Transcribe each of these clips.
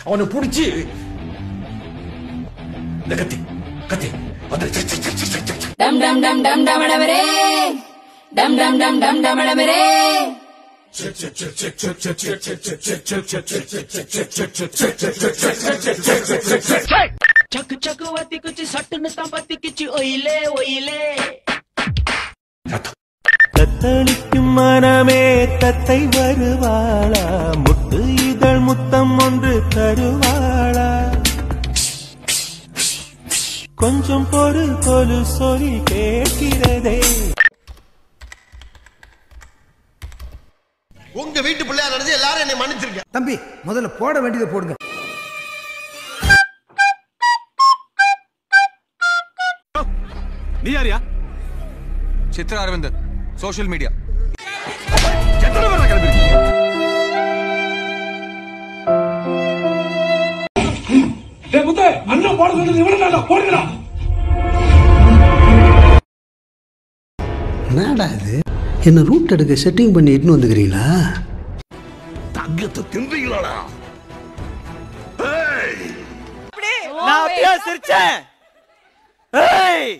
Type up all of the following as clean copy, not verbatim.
அவனை புடிச்சு இந்த கத்தி கத்தி டம் டம் டம் டம் டமடமரே டம் டம் டம் டம் டமடமரே चक चकवती कुछ सटन तंपति कुछ ओइले ओइले தத்தளிக்கும் மனமே தத்தை வருவாளா முத்து இதழ் முத்தம் ஒன்று தருவாளா கொஞ்சம் பொறு கொலு சொல்லி கேட்கிறதே உங்க வீட்டு பிள்ளையா நடந்து எல்லாரும் என்னை மன்னிச்சிருங்க தம்பி முதல்ல போட வேண்டியதை போடுங்க நீ யாரியா சித்ரா அரவிந்தன் சோஷியல் மீடியா அண்ணன் போட சொன்னது இவ்வளவு போடுங்கடா என்னடா இது என்ன ரூட் எடுக்க செட்டிங் பண்ணி இட்டுன்னு வந்துக்கிறீங்களா தங்கத்தை தின்றீங்களாடா நான் அப்படியே சிரிச்சேன் ஏய்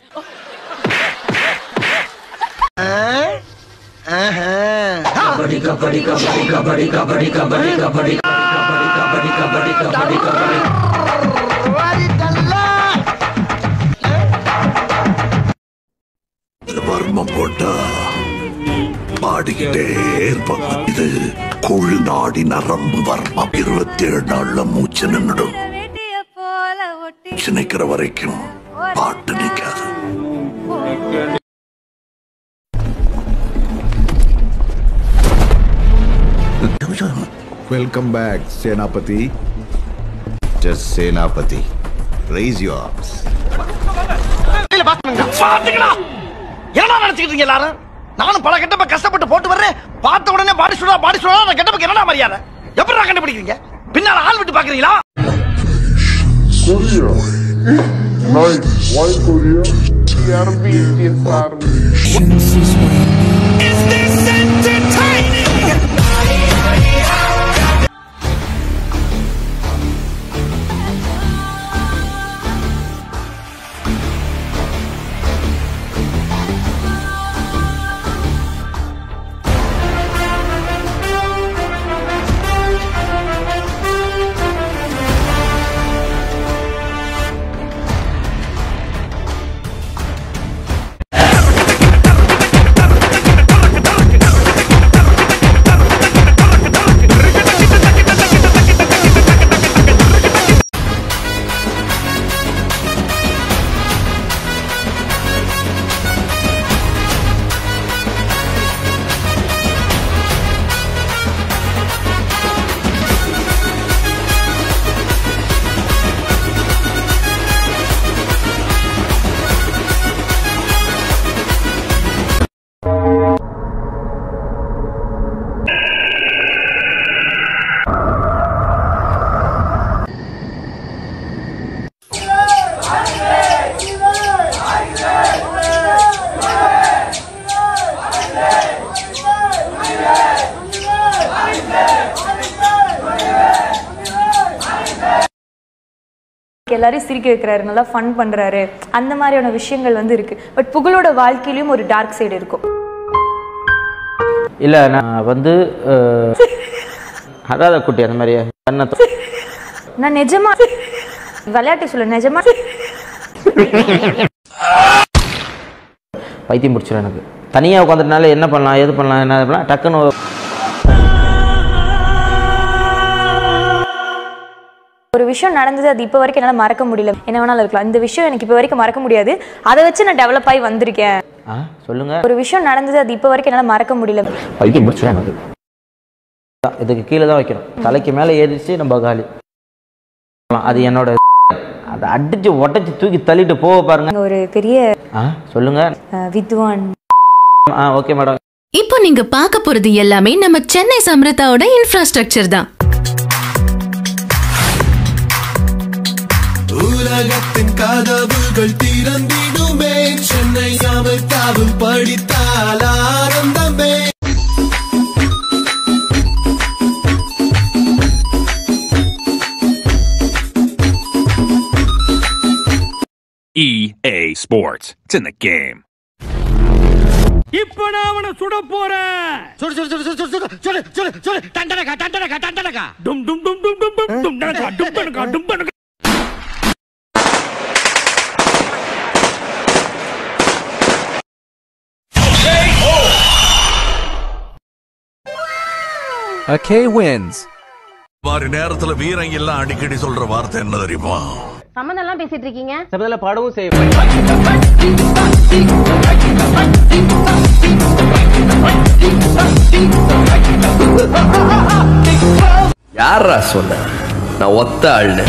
கபடி கபடி கபடி கபடி கபடி கபடி கபடி கபடி கபடி கபடி கபடி வர்மம் போட்டா பாடிக்கிட்டே இருப்பாங்க இது கொழு நாடி நரம்பு வர்மம் 27 நாள்ல மூச்சு நின்னுடும் நிக்கிற வரைக்கும் பாட்டு நிக்காது Welcome back, Senapati. Just Senapati. Raise your arms. என்ன நினைச்சுக்கிட்டீங்க எல்லாரும்? நானும் பல கெட்டப்ப கஷ்டப்பட்டு போட்டு வர்றேன். பார்த்த உடனே பாடி சுடா நான் கெட்டப்ப என்னடா மரியாதை? எப்படி கண்டுபிடிக்கிறீங்க? பின்னால ஆள் விட்டு பாக்குறீங்களா? Korea. Nice. Why Korea? TRB Indian Army. Is this entertaining? எல்லாரும் சிரிக்க வைக்கிறாரு, நல்லா ஃபன் பண்றாரு, அந்த மாதிரியான விஷயங்கள் வந்து இருக்கு. பட் புகழோட வாழ்க்கையிலும் ஒரு டார்க் சைடு இருக்கும். இல்ல நான் வந்து அதாவது குட்டி அந்த மாதிரி நான் நிஜமா விளையாட்டு சொல்ல நிஜமா பைத்தியம் பிடிச்சிடும் எனக்கு. தனியாக உட்காந்துட்டனால என்ன பண்ணலாம் எது பண்ணலாம் என்ன பண்ணலாம் டக்குன்னு ஒரு விஷயம் நடந்தது, அது இப்போ வரைக்கும் என்னால் மறக்க முடியல. என்ன வேணாலும் இருக்கலாம், இந்த விஷயம் எனக்கு இப்போ வரைக்கும் மறக்க முடியாது, அதை வச்சு நான் டெவலப் ஆகி வந்திருக்கேன். சொல்லுங்க. ஒரு விஷயம் நடந்தது, அது இப்போ வரைக்கும் என்னால் மறக்க முடியல. பைத்தியம் பிடிச்சிடும் எனக்கு. இதுக்கு கீழே தான் வைக்கணும், தலைக்கு மேலே ஏறிச்சு நம்ம காலி. அது என்னோட அதை அடிச்சு உடச்சி தூக்கி தள்ளிட்டு போக பாருங்க. ஒரு பெரிய சொல்லுங்க வித்வான். Okay madam. இப்போ நீங்க பார்க்க போறது எல்லாமே நம்ம சென்னை சம்ரிதாவோட இன்ஃப்ராஸ்ட்ரக்சர் தான். உலகத்தின் கதவுகள் திறந்திடுமே, சென்னை சம்ரிதாவில் படித்தால் ஆனந்தமே. EA Sports. It's in the game. இப்போ நான் அவனை சுட போறேன். சுடு சுடு சுடு சுடு சுடு சுடு சுடு சுடு டண்டனகா டண்டனகா டண்டனகா டும் டும் டும் டும் டும் டும் டும் டனகா டும் டனகா டும் டனகா. K wins. வாரி நேரத்துல வீரங்க எல்லாம் அடிக்கடி சொல்ற வார்த்தை என்ன தெரியுமா? சம்பந்தம் எல்லாம் பேசிட்டு இருக்கீங்க. சம்பந்தல பாடவும் செய்வேன். யாரா சொன்ன? நான் ஒத்த ஆளு.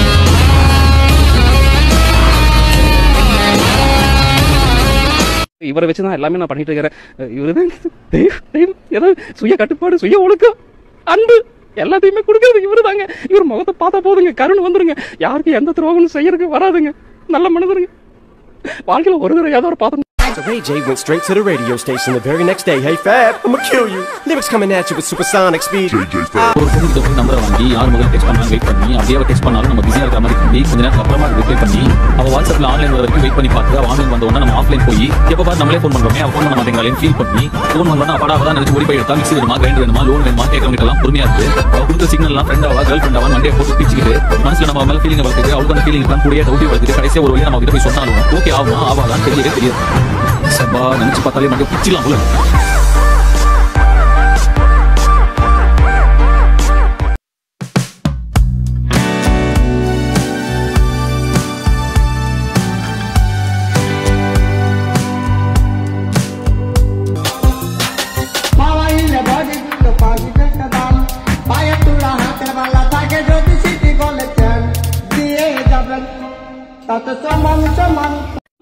இவரை வச்சுதான் எல்லாமே நான் பண்ணிட்டு இருக்கிறேன். இவருதான் ஏதாவது சுய கட்டுப்பாடு, சுய ஒழுக்கம், அன்பு எல்லாத்தையுமே கொடுக்கறது இவரு தாங்க. இவர் முகத்தை பார்த்தா போதுங்க, கருணை வந்துருங்க. யாருக்கு எந்த துரோகம் செய்யறதுக்கு வராதுங்க. நல்ல மனிதருங்க. வாழ்க்கையில ஒரு தடவை ஏதோ ஒரு பார்த்தோம். So Ray J went straight to the radio station the very next day. Hey Fab, I'ma kill you. Lyrics coming at you with supersonic speed. ஒரு பொண்ணுக்கு நம்பரை வாங்கி யார் முதல்ல டெக்ஸ்ட் பண்ணாலும் வெயிட் பண்ணி, அப்படியே அவ டெக்ஸ்ட் பண்ணாலும் நம்ம பிஸியா இருக்கிற மாதிரி பண்ணி கொஞ்ச நேரத்துக்கு அப்புறமா ரிப்ளை பண்ணி அவ வாட்ஸ்அப்ல ஆன்லைன் வரைக்கும் வெயிட் பண்ணி பார்த்து அவ ஆன்லைன் வந்த உடனே நம்ம ஆஃப்லைன் போய் எப்ப பாரு நம்மளே ஃபோன் பண்றோமே, அவ ஃபோன் பண்ண மாட்டேங்கிறாளேன்னு ஃபீல் பண்ணி ஃபோன் பண்ணா அப்பாடா அவதான் நினைச்சு ஓடி போய் எடுத்தா மிக்ஸி வேணுமா, கிரைண்டர் வேணுமா, லோன் வேணுமா கேட்கறவங்க எல்லாம் பொறுமையா இருக்கு. அவ கொடுத்த சிக்னல் எல்லாம் ஃப்ரெண்ட் ஆவா கேர்ள் ஃப்ரெண்ட் ஆவா மண்டே போட்டு பிச்சுக்கிட்டு மனசுல நம்ம மேல ஃபீலிங் வளர்த்துட்டு அவளுக்கு அந்த ஃபீலிங் தான் கூடிய டவுட்டி வளர்த்துட்டு கடைசியா ஒரு வழியா நம்ம கிட்ட போய் சொன்னாலும் ஓகே ஆகுமா ஆவாதான் தெரியவே தெரியாது. சபா நினைச்சு பார்த்தாலே மட்டும் பிச்சிடலாம் போல.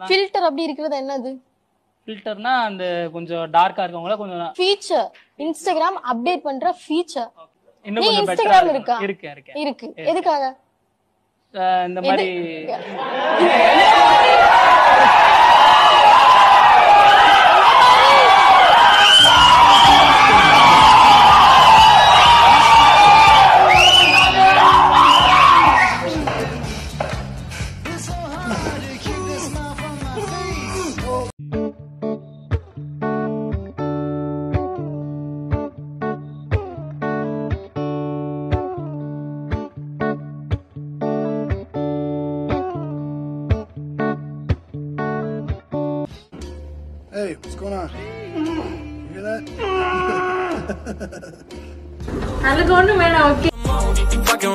ஃபில்டர் அப்படி இருக்குது என்னது? ஃபில்டர்னா அந்த கொஞ்சம் டார்க்கா இருக்கவங்கள கொஞ்சம் ஃபீச்சர், இன்ஸ்டாகிராம் அப்டேட் பண்ற ஃபீச்சர். இன்னும் நீ கொஞ்சம் இன்ஸ்டாகிராம் இருக்கா? இருக்கு. எதுக்காக? இந்த மாதிரி Hey, what's going on? You hear that? அதுக்கு ஒண்ணு வேணாம். ஓகே.